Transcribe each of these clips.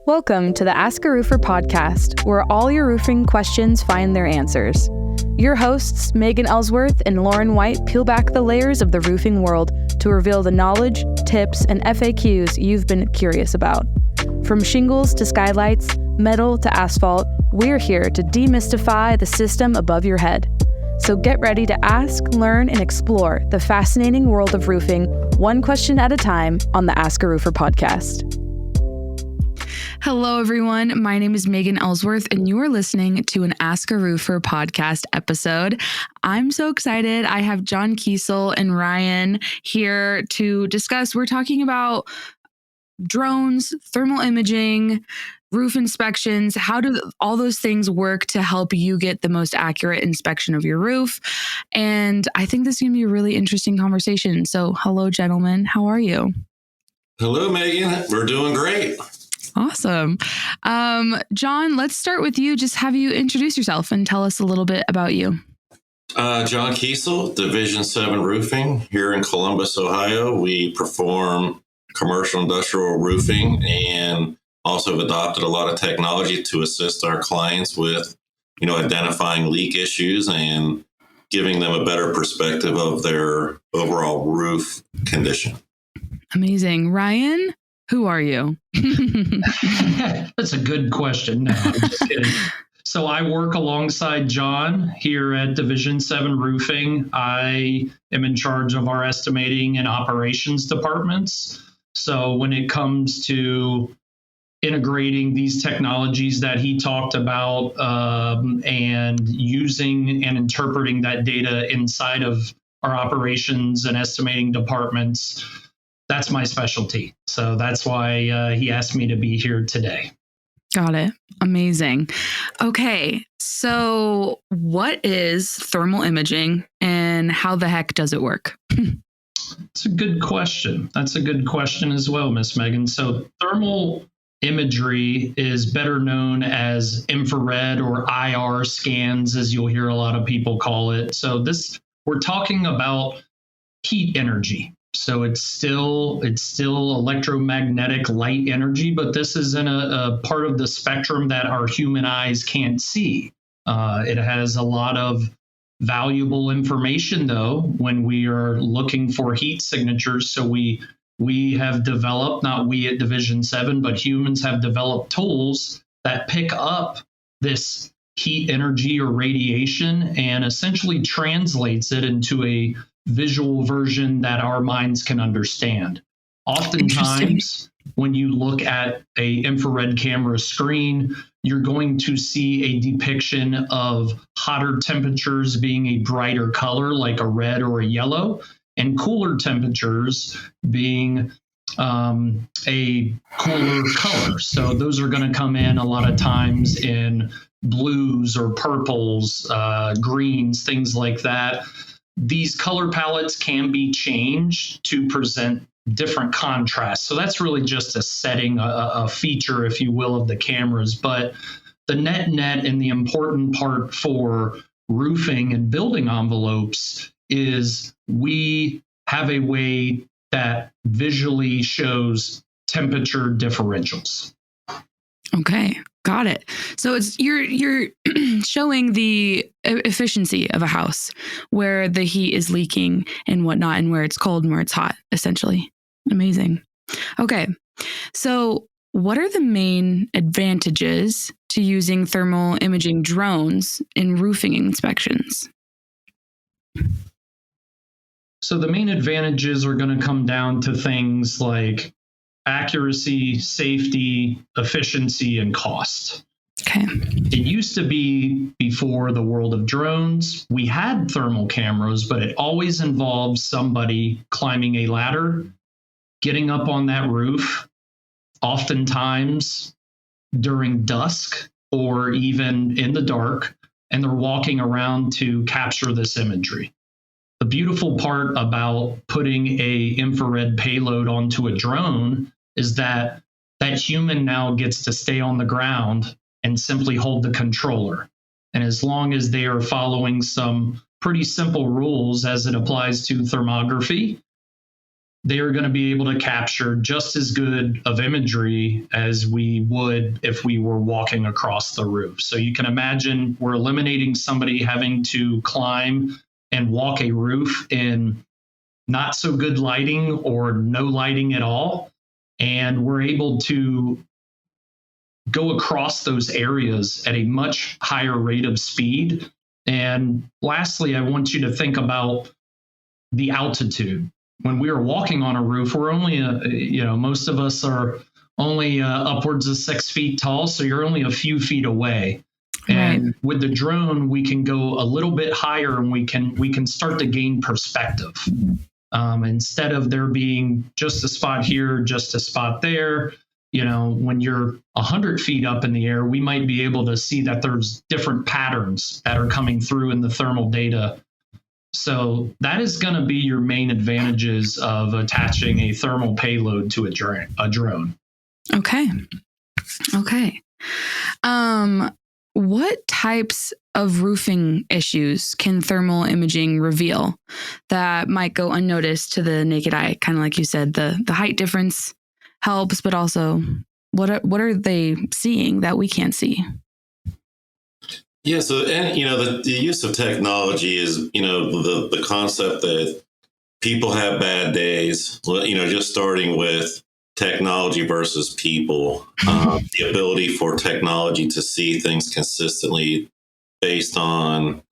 Welcome to the AskARoofer Podcast, where all your roofing questions find their answers. Your hosts, Megan Ellsworth and Lauren White, peel back the layers of the roofing world to reveal the knowledge, tips, and FAQs you've been curious about. From shingles to skylights, metal to asphalt, we're here to demystify the system above your head. So get ready to ask, learn, and explore the fascinating world of roofing, one question at a time on the AskARoofer Podcast. Hello, everyone. My name is Megan Ellsworth, and you are listening to an AskARoofer podcast episode. I'm so excited. I have John Kiesel and Ryan here to discuss. We're talking about drones, thermal imaging, roof inspections. How do all those things work to help you get the most accurate inspection of your roof? And I think this is going to be a really interesting conversation. So hello, gentlemen. How are you? Hello, Megan. We're doing great. Awesome. John, let's start with you. Just have you introduce yourself and tell us a little bit about you. John Kiesel, Division 7 Roofing here in Columbus, Ohio. We perform commercial industrial roofing and also have adopted a lot of technology to assist our clients with, identifying leak issues and giving them a better perspective of their overall roof condition. Amazing. Ryan, who are you? That's a good question. No, I'm just kidding. So I work alongside John here at Division 7 Roofing. I am in charge of our estimating and operations departments. So when it comes to integrating these technologies that he talked about and using and interpreting that data inside of our operations and estimating departments, that's my specialty. So that's why he asked me to be here today. Got it. Amazing. Okay. So what is thermal imaging and how the heck does it work? It's a good question. That's a good question as well, Miss Megan. So thermal imagery is better known as infrared or IR scans, as you'll hear a lot of people call it. So we're talking about heat energy. So it's still electromagnetic light energy, but this is in a part of the spectrum that our human eyes can't see. It has a lot of valuable information, though, when we are looking for heat signatures. So we have developed, not we at Division 7, but humans have developed tools that pick up this heat energy or radiation and essentially translates it into a visual version that our minds can understand. Oftentimes, when you look at an infrared camera screen, you're going to see a depiction of hotter temperatures being a brighter color, like a red or a yellow, and cooler temperatures being a cooler color. So those are going to come in a lot of times in blues or purples, greens, things like that. These color palettes can be changed to present different contrasts. So that's really just a setting, a feature, if you will, of the cameras. But the net and the important part for roofing and building envelopes is we have a way that visually shows temperature differentials. Okay, got it. So it's you're showing the efficiency of a house, where the heat is leaking and whatnot, and where it's cold and where it's hot, essentially. Amazing. Okay, so what are the main advantages to using thermal imaging drones in roofing inspections? So the main advantages are going to come down to things like accuracy, safety, efficiency, and cost. Okay. It used to be, before the world of drones, we had thermal cameras, but it always involved somebody climbing a ladder, getting up on that roof, oftentimes during dusk or even in the dark, and they're walking around to capture this imagery. The beautiful part about putting a infrared payload onto a drone is that that human now gets to stay on the ground and simply hold the controller. And as long as they are following some pretty simple rules as it applies to thermography, they are going to be able to capture just as good of imagery as we would if we were walking across the roof. So you can imagine we're eliminating somebody having to climb and walk a roof in not so good lighting or no lighting at all. And we're able to go across those areas at a much higher rate of speed. And lastly, I want you to think about the altitude. When we are walking on a roof, we're only, most of us are only upwards of 6 feet tall. So you're only a few feet away. And with the drone, we can go a little bit higher and we can start to gain perspective. Instead of there being just a spot here, just a spot there, when you're 100 feet up in the air, we might be able to see that there's different patterns that are coming through in the thermal data. So that is going to be your main advantages of attaching a thermal payload to a drone. Okay. What types of roofing issues can thermal imaging reveal that might go unnoticed to the naked eye? Kind of like you said, the height difference helps, but also what are they seeing that we can't see? Yeah, so the use of technology is the concept that people have bad days. Just starting with technology versus people, the ability for technology to see things consistently based on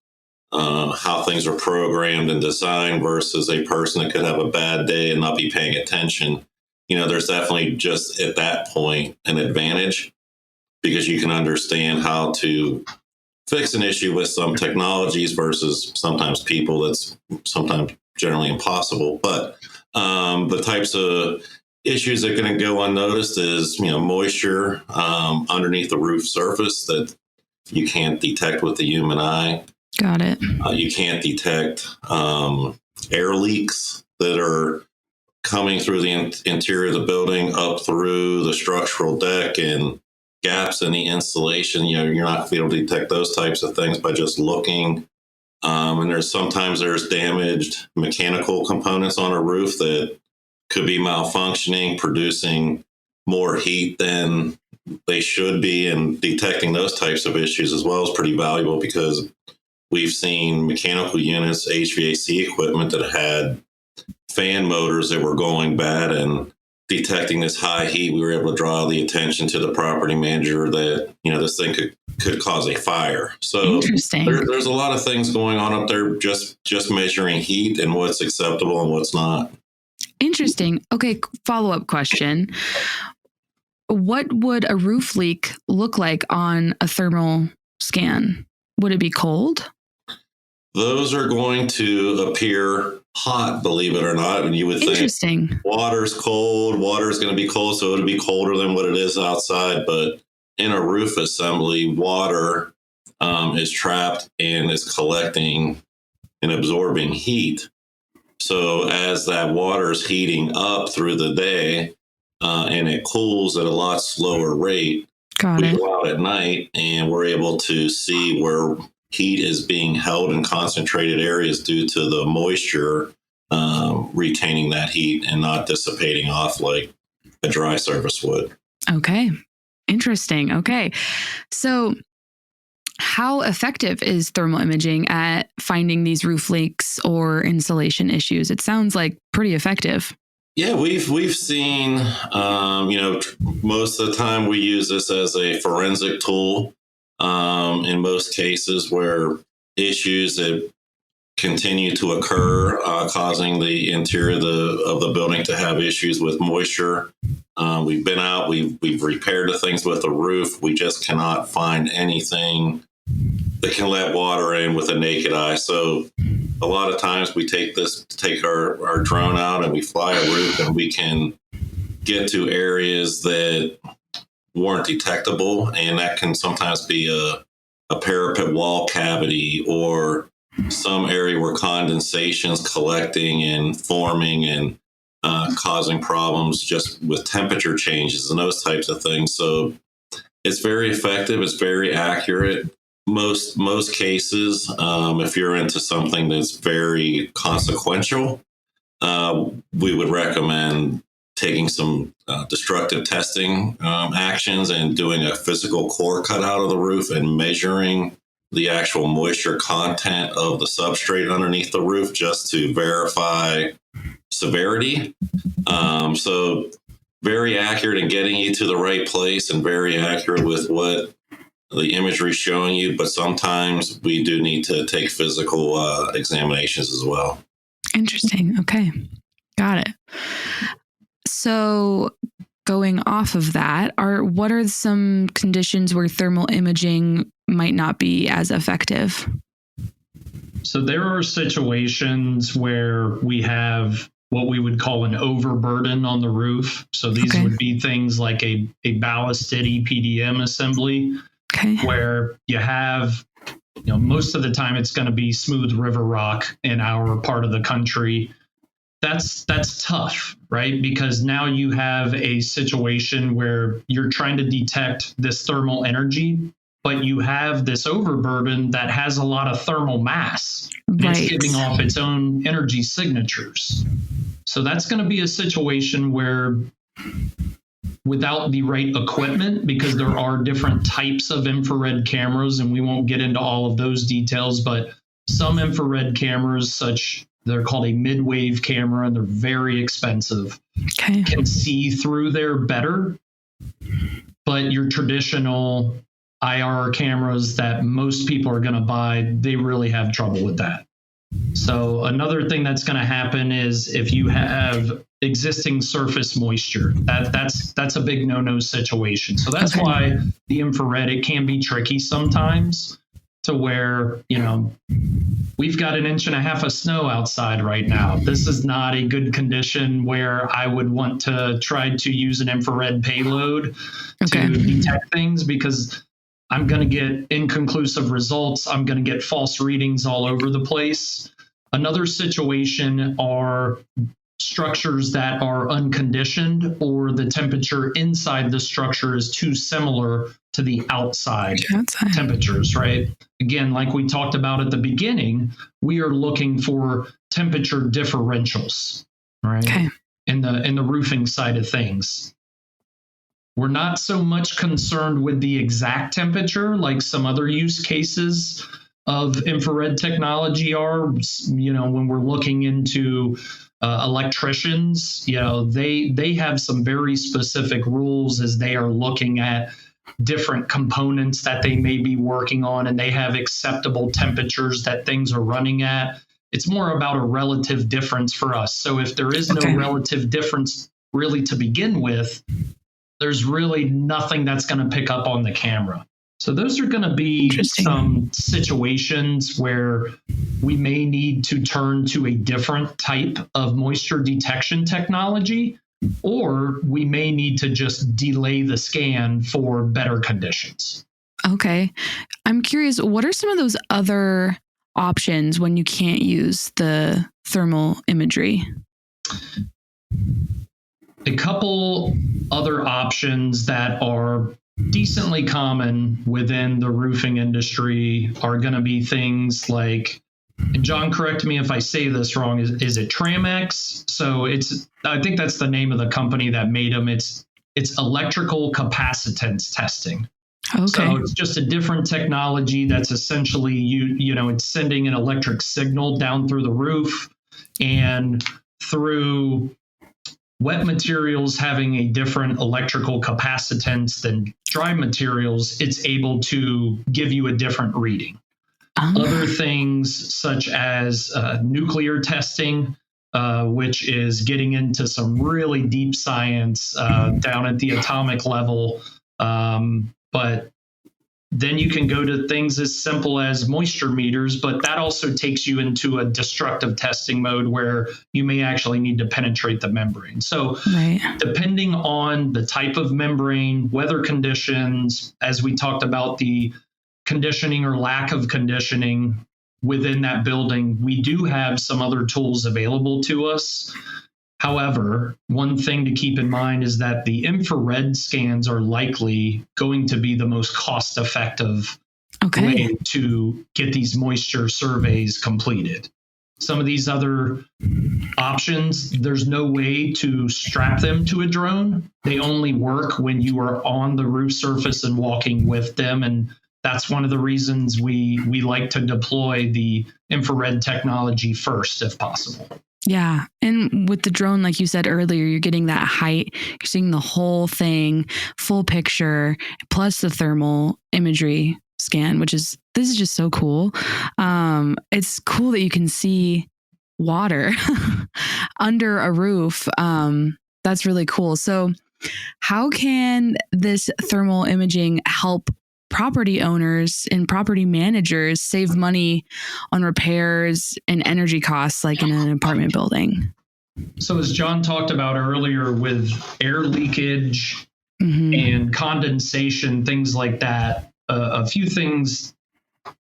how things are programmed and designed versus a person that could have a bad day and not be paying attention. There's definitely just at that point an advantage because you can understand how to fix an issue with some technologies versus sometimes people. That's sometimes generally impossible. But the types of issues that are going to go unnoticed is, moisture underneath the roof surface that you can't detect with the human eye. Got it. You can't detect air leaks that are coming through the interior of the building up through the structural deck and gaps in the insulation. You're not going to be able to detect those types of things by just looking. And sometimes there's damaged mechanical components on a roof that could be malfunctioning, producing more heat than they should be, and detecting those types of issues as well is pretty valuable because we've seen mechanical units, HVAC equipment that had fan motors that were going bad, and detecting this high heat, we were able to draw the attention to the property manager that, this thing could cause a fire. So there's a lot of things going on up there, just measuring heat and what's acceptable and what's not. Interesting. Okay, follow-up question. What would a roof leak look like on a thermal scan? Would it be cold? Those are going to appear hot, believe it or not. And you would think water's cold, water's going to be cold, so it'll be colder than what it is outside. But in a roof assembly, water is trapped and is collecting and absorbing heat. So as that water is heating up through the day and it cools at a lot slower rate, we go out at night and we're able to see where heat is being held in concentrated areas due to the moisture retaining that heat and not dissipating off like a dry surface would. Okay. Interesting. Okay. So how effective is thermal imaging at finding these roof leaks or insulation issues? It sounds like pretty effective. Yeah, we've seen, most of the time we use this as a forensic tool in most cases where issues that continue to occur, causing the interior of the building to have issues with moisture. We've been out, we've repaired the things with the roof. We just cannot find anything that can let water in with a naked eye. So a lot of times we take our drone out and we fly a roof and we can get to areas that weren't detectable. And that can sometimes be a parapet wall cavity or some area where condensation's collecting and forming and causing problems just with temperature changes and those types of things. So it's very effective. It's very accurate. Most cases, if you're into something that's very consequential, we would recommend taking some destructive testing actions and doing a physical core cutout of the roof and measuring the actual moisture content of the substrate underneath the roof just to verify severity. So very accurate in getting you to the right place and very accurate with what the imagery is showing you. But sometimes we do need to take physical examinations as well. Interesting. Okay. Got it. So going off of that, what are some conditions where thermal imaging might not be as effective? So there are situations where we have what we would call an overburden on the roof. So these would be things like a ballasted EPDM assembly, where you have, most of the time it's going to be smooth river rock in our part of the country. That's tough, right? Because now you have a situation where you're trying to detect this thermal energy, but you have this overburden that has a lot of thermal mass. Right. It's giving off its own energy signatures. So that's going to be a situation where without the right equipment, because there are different types of infrared cameras, and we won't get into all of those details, but some infrared cameras, they're called a mid-wave camera, and they're very expensive. Can see through there better. But your traditional IR cameras that most people are going to buy, they really have trouble with that. So another thing that's going to happen is if you have existing surface moisture, that's a big no-no situation. So that's why the infrared, it can be tricky sometimes, to where, we've got 1.5 inches of snow outside right now. This is not a good condition where I would want to try to use an infrared payload to detect things, because I'm going to get inconclusive results. I'm going to get false readings all over the place. Another situation are structures that are unconditioned, or the temperature inside the structure is too similar to the outside temperatures, right? Again, like we talked about at the beginning, we are looking for temperature differentials, right? In the roofing side of things. We're not so much concerned with the exact temperature like some other use cases of infrared technology are. When we're looking into electricians, they have some very specific rules as they are looking at different components that they may be working on, and they have acceptable temperatures that things are running at. It's more about a relative difference for us. So if there is no relative difference really to begin with, there's really nothing that's going to pick up on the camera. So those are going to be some situations where we may need to turn to a different type of moisture detection technology, or we may need to just delay the scan for better conditions. Okay. I'm curious, what are some of those other options when you can't use the thermal imagery? A couple other options that are decently common within the roofing industry are going to be things like, and John, correct me if I say this wrong, is it Tramex? So I think that's the name of the company that made them. It's electrical capacitance testing. So it's just a different technology that's essentially it's sending an electric signal down through the roof, and through wet materials having a different electrical capacitance than dry materials, it's able to give you a different reading. Other things such as nuclear testing, which is getting into some really deep science down at the atomic level. But then you can go to things as simple as moisture meters, but that also takes you into a destructive testing mode where you may actually need to penetrate the membrane. So depending on the type of membrane, weather conditions, as we talked about the conditioning or lack of conditioning within that building, we do have some other tools available to us. However, one thing to keep in mind is that the infrared scans are likely going to be the most cost-effective way to get these moisture surveys completed. Some of these other options, there's no way to strap them to a drone. They only work when you are on the roof surface and walking with them. And that's one of the reasons we like to deploy the infrared technology first, if possible. Yeah. And with the drone, like you said earlier, you're getting that height, you're seeing the whole thing, full picture, plus the thermal imagery scan, this is just so cool. It's cool that you can see water under a roof. That's really cool. So how can this thermal imaging help property owners and property managers save money on repairs and energy costs, like in an apartment building? So as John talked about earlier with air leakage and condensation, things like that, a few things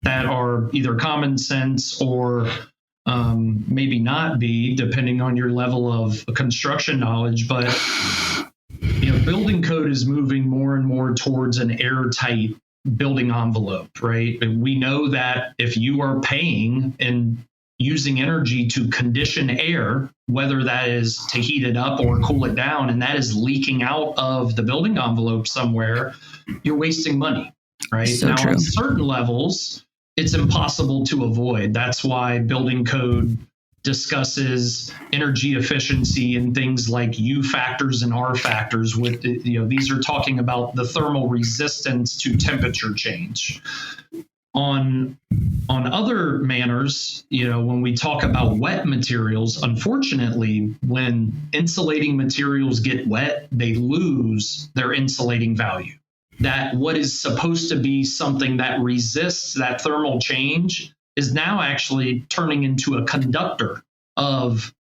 that are either common sense or maybe not be, depending on your level of construction knowledge. But building code is moving more and more towards an airtight building envelope, right? And we know that if you are paying and using energy to condition air, whether that is to heat it up or cool it down, and that is leaking out of the building envelope somewhere, you're wasting money, right? So now, true. on certain levels, it's impossible to avoid. That's why building code discusses energy efficiency and things like U factors and R factors. With these are talking about the thermal resistance to temperature change. On other manners, when we talk about wet materials, unfortunately, when insulating materials get wet, they lose their insulating value. That what is supposed to be something that resists that thermal change is now actually turning into a conductor of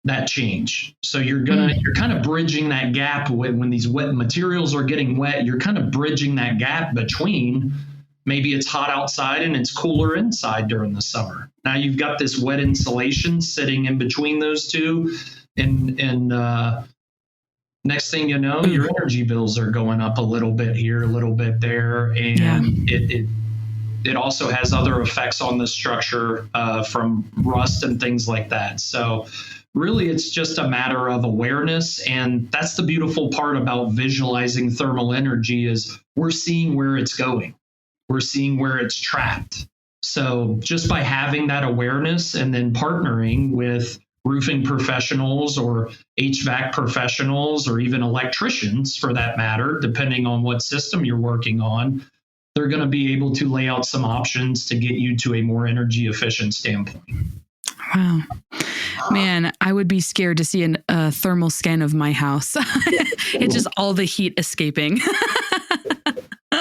that change. So you're kind of bridging that gap when these wet materials are getting wet. You're kind of bridging that gap between maybe it's hot outside and it's cooler inside during the summer. Now you've got this wet insulation sitting in between those two, and next thing you know, your energy bills are going up a little bit here, a little bit there, and it also has other effects on the structure from rust and things like that. So really, it's just a matter of awareness, and that's the beautiful part about visualizing thermal energy is we're seeing where it's going. We're seeing where it's trapped. So just by having that awareness and then partnering with roofing professionals or HVAC professionals or even electricians for that matter, depending on what system you're working on, they're going to be able to lay out some options to get you to a more energy efficient standpoint. Wow. Man, I would be scared to see a thermal scan of my house. It's just all the heat escaping.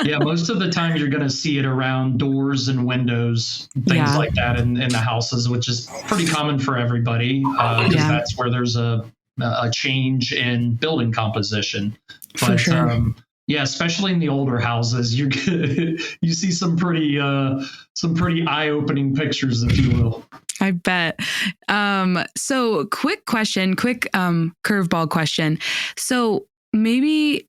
Yeah, most of the time you're going to see it around doors and windows, things like that in the houses, which is pretty common for everybody because that's where there's a change in building composition. But for sure. Especially in the older houses, you see some pretty eye-opening pictures, if you will. I bet. So quick curveball question. So maybe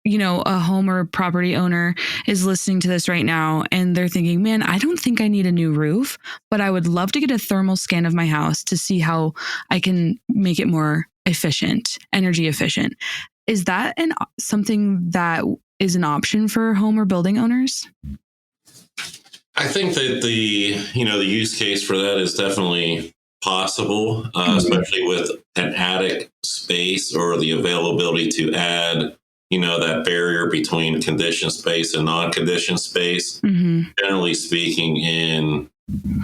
a home or property owner is listening to this right now and they're thinking, man, I don't think I need a new roof, but I would love to get a thermal scan of my house to see how I can make it more efficient, energy efficient. Is that something that is an option for home or building owners? I think that the use case for that is definitely possible, especially with an attic space or the availability to add that barrier between conditioned space and non-conditioned space. Generally speaking, in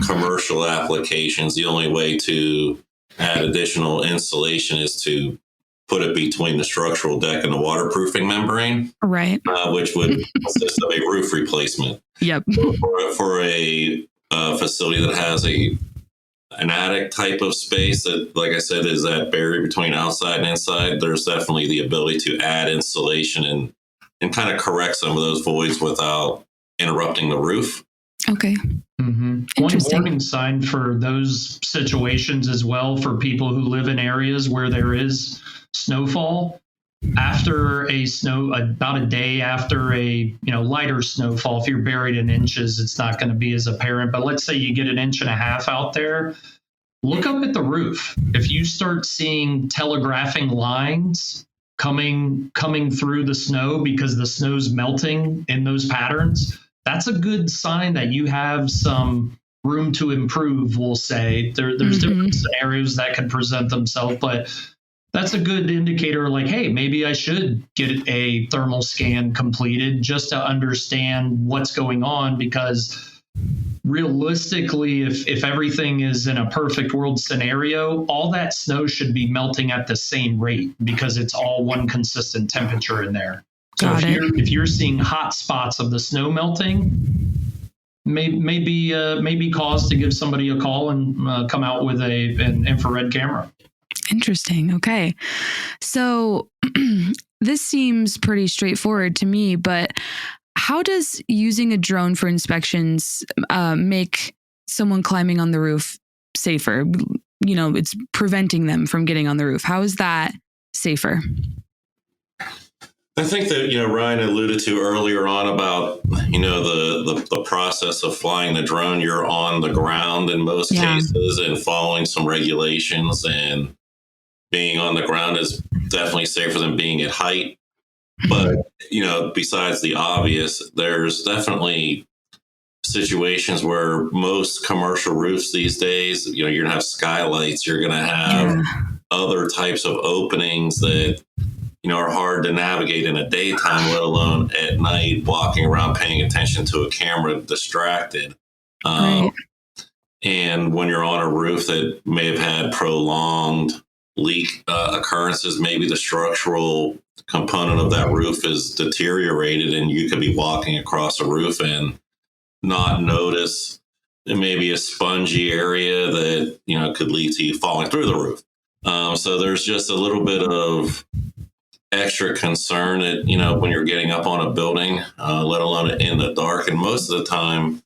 commercial applications, the only way to add additional insulation is to put it between the structural deck and the waterproofing membrane, right? Which would consist of a roof replacement. Yep. For a facility that has an attic type of space that, like I said, is that barrier between outside and inside, there's definitely the ability to add insulation and kind of correct some of those voids without interrupting the roof. Okay. One warning sign for those situations as well for people who live in areas where there is snowfall. After about a day after a lighter snowfall, if you're buried in inches, it's not going to be as apparent. But let's say you get 1.5 inches out there, look up at the roof. If you start seeing telegraphing lines coming through the snow because the snow's melting in those patterns, that's a good sign that you have some room to improve, we'll say. There's different scenarios that could present themselves, but that's a good indicator, like, hey, maybe I should get a thermal scan completed just to understand what's going on, because realistically, if everything is in a perfect world scenario, all that snow should be melting at the same rate because it's all one consistent temperature in there. So if you're seeing hot spots of the snow melting, maybe cause to give somebody a call and come out with an infrared camera. Interesting. Okay. So this seems pretty straightforward to me, but how does using a drone for inspections make someone climbing on the roof safer? You know, it's preventing them from getting on the roof. How is that safer? I think that, Ryan alluded to earlier on about, the process of flying the drone. You're on the ground in most cases and following some regulations, and being on the ground is definitely safer than being at height. But, besides the obvious, there's definitely situations where most commercial roofs these days, you're going to have skylights, you're going to have other types of openings that, are hard to navigate in the daytime, let alone at night, walking around, paying attention to a camera, distracted. Right. And when you're on a roof that may have had prolonged leak occurrences, maybe the structural component of that roof is deteriorated, and you could be walking across a roof and not notice it may be a spongy area that, could lead to you falling through the roof. So there's just a little bit of extra concern that, when you're getting up on a building, let alone in the dark. And most of the time,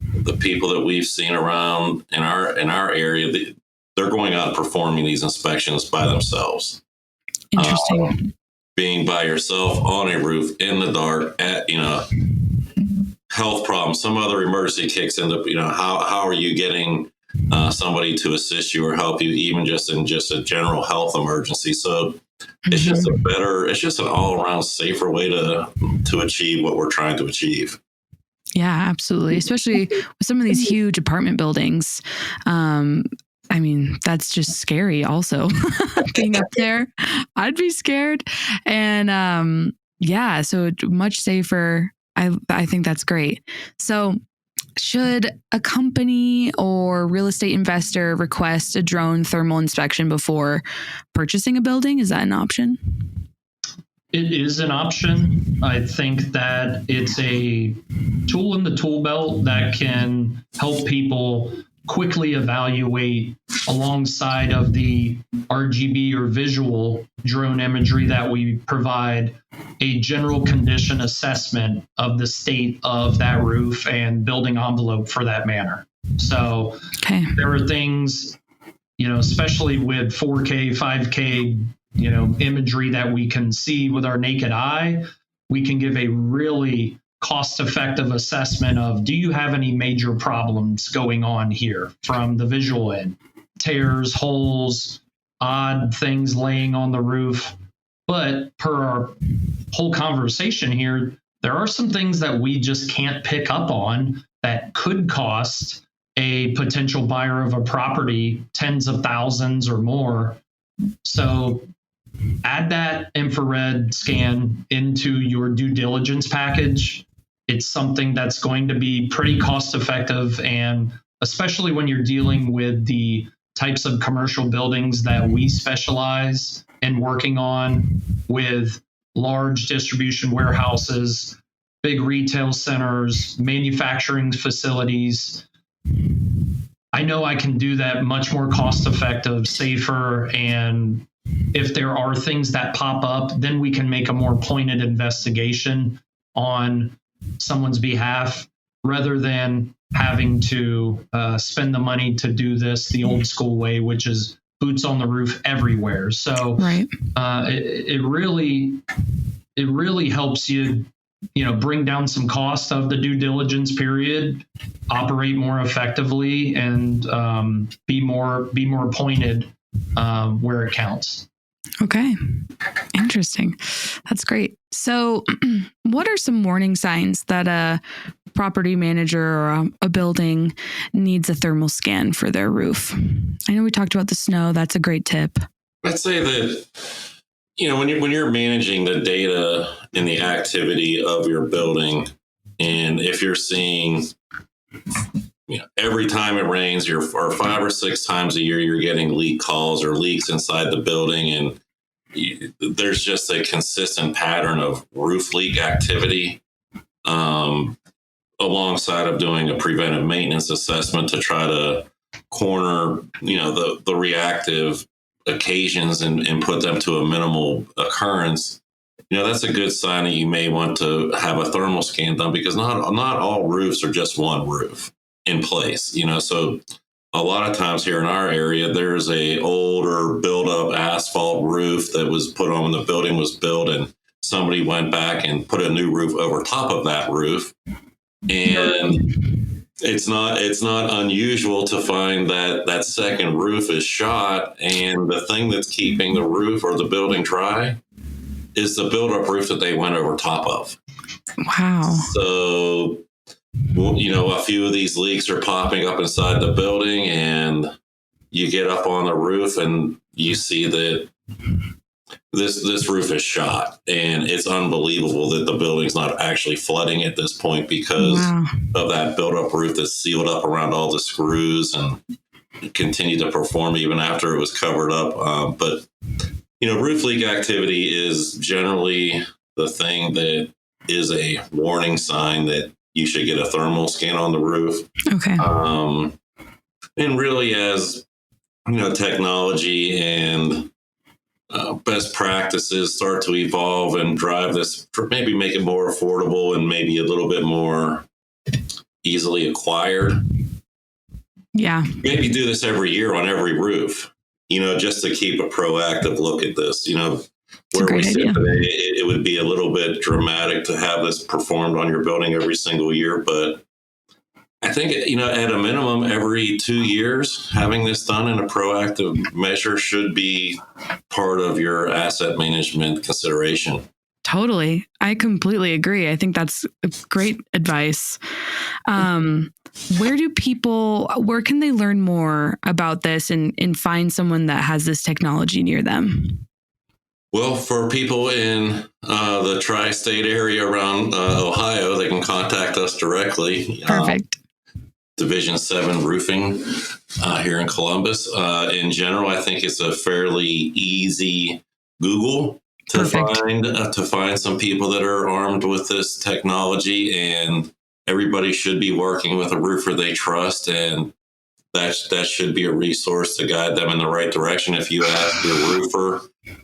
the people that we've seen around in our area, they're going out and performing these inspections by themselves. Interesting. Being by yourself on a roof in the dark at, health problems, some other emergency kicks in. How are you getting somebody to assist you or help you, even just in a general health emergency? So it's just an all around safer way to achieve what we're trying to achieve. Yeah, absolutely. Especially with some of these huge apartment buildings. I mean, that's just scary also. Being up there, I'd be scared. And so much safer. I think that's great. So should a company or real estate investor request a drone thermal inspection before purchasing a building? Is that an option? It is an option. I think that it's a tool in the tool belt that can help people quickly evaluate, alongside of the RGB or visual drone imagery that we provide, a general condition assessment of the state of that roof and building envelope for that matter. So there are things, especially with 4K, 5K, imagery that we can see with our naked eye, we can give a really cost-effective assessment of, do you have any major problems going on here from the visual end? Tears, holes, odd things laying on the roof. But per our whole conversation here, there are some things that we just can't pick up on that could cost a potential buyer of a property tens of thousands or more. So add that infrared scan into your due diligence package. It's something that's going to be pretty cost effective, and especially when you're dealing with the types of commercial buildings that we specialize in working on, with large distribution warehouses, big retail centers, manufacturing facilities. I know I can do that much more cost effective, safer, and if there are things that pop up, then we can make a more pointed investigation on someone's behalf, rather than having to spend the money to do this the old school way, which is boots on the roof everywhere. So it really helps you bring down some cost of the due diligence period, operate more effectively, and be more pointed where it counts. Okay. Interesting. That's great. So what are some warning signs that a property manager or a building needs a thermal scan for their roof? I know we talked about the snow. That's a great tip. I'd say that, when you're managing the data and the activity of your building, and if you're seeing, every time it rains, or 5 or 6 times a year, you're getting leak calls or leaks inside the building, and there's just a consistent pattern of roof leak activity, alongside of doing a preventive maintenance assessment to try to corner, the reactive occasions and put them to a minimal occurrence. That's a good sign that you may want to have a thermal scan done, because not all roofs are just one roof in place. So a lot of times here in our area, there's a older built up asphalt roof that was put on when the building was built, and somebody went back and put a new roof over top of that roof. And it's not unusual to find that second roof is shot, and the thing that's keeping the roof or the building dry is the build-up roof that they went over top of. Wow. So, a few of these leaks are popping up inside the building, and you get up on the roof and you see that this roof is shot, and it's unbelievable that the building's not actually flooding at this point because of that build-up roof that's sealed up around all the screws and continued to perform even after it was covered up. But roof leak activity is generally the thing that is a warning sign that you should get a thermal scan on the roof. Okay. And really, as technology and best practices start to evolve and drive this, maybe make it more affordable and maybe a little bit more easily acquired. Yeah. Maybe do this every year on every roof, just to keep a proactive look at this. Where we sit today, it would be a little bit dramatic to have this performed on your building every single year. But I think, at a minimum, every 2 years, having this done in a proactive measure should be part of your asset management consideration. Totally. I completely agree. I think that's great advice. Where can they learn more about this and find someone that has this technology near them? Well, for people in the tri-state area around Ohio, they can contact us directly. Perfect. Division 7 Roofing here in Columbus. In general, I think it's a fairly easy Google to find some people that are armed with this technology, and everybody should be working with a roofer they trust, and that should be a resource to guide them in the right direction. If you ask your roofer,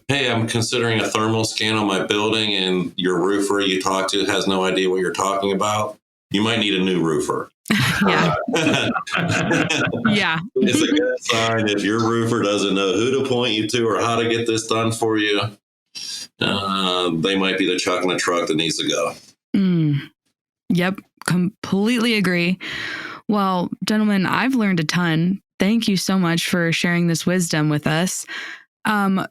hey, I'm considering a thermal scan on my building, and your roofer you talk to has no idea what you're talking about, you might need a new roofer. Yeah. Yeah. It's a good sign if your roofer doesn't know who to point you to or how to get this done for you. They might be the chuck in the truck that needs to go. Yep. Completely agree. Well, gentlemen, I've learned a ton. Thank you so much for sharing this wisdom with us.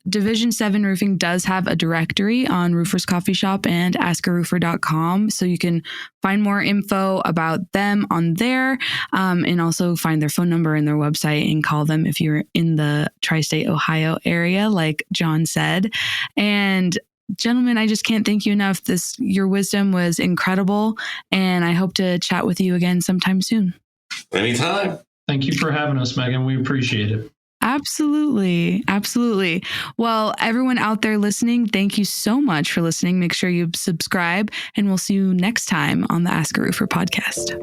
Division 7 Roofing does have a directory on Roofers Coffee Shop and AskARoofer.com, so you can find more info about them on there, and also find their phone number and their website and call them if you're in the tri-state Ohio area, like John said. And gentlemen, I just can't thank you enough. Your wisdom was incredible, and I hope to chat with you again sometime soon. Anytime. Thank you for having us, Megan. We appreciate it. Absolutely. Absolutely. Well, everyone out there listening, thank you so much for listening. Make sure you subscribe, and we'll see you next time on the AskARoofer Podcast.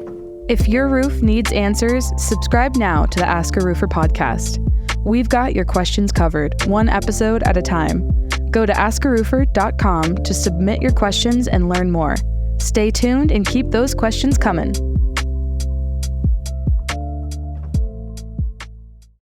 If your roof needs answers, subscribe now to the AskARoofer Podcast. We've got your questions covered, one episode at a time. Go to AskARoofer.com to submit your questions and learn more. Stay tuned and keep those questions coming.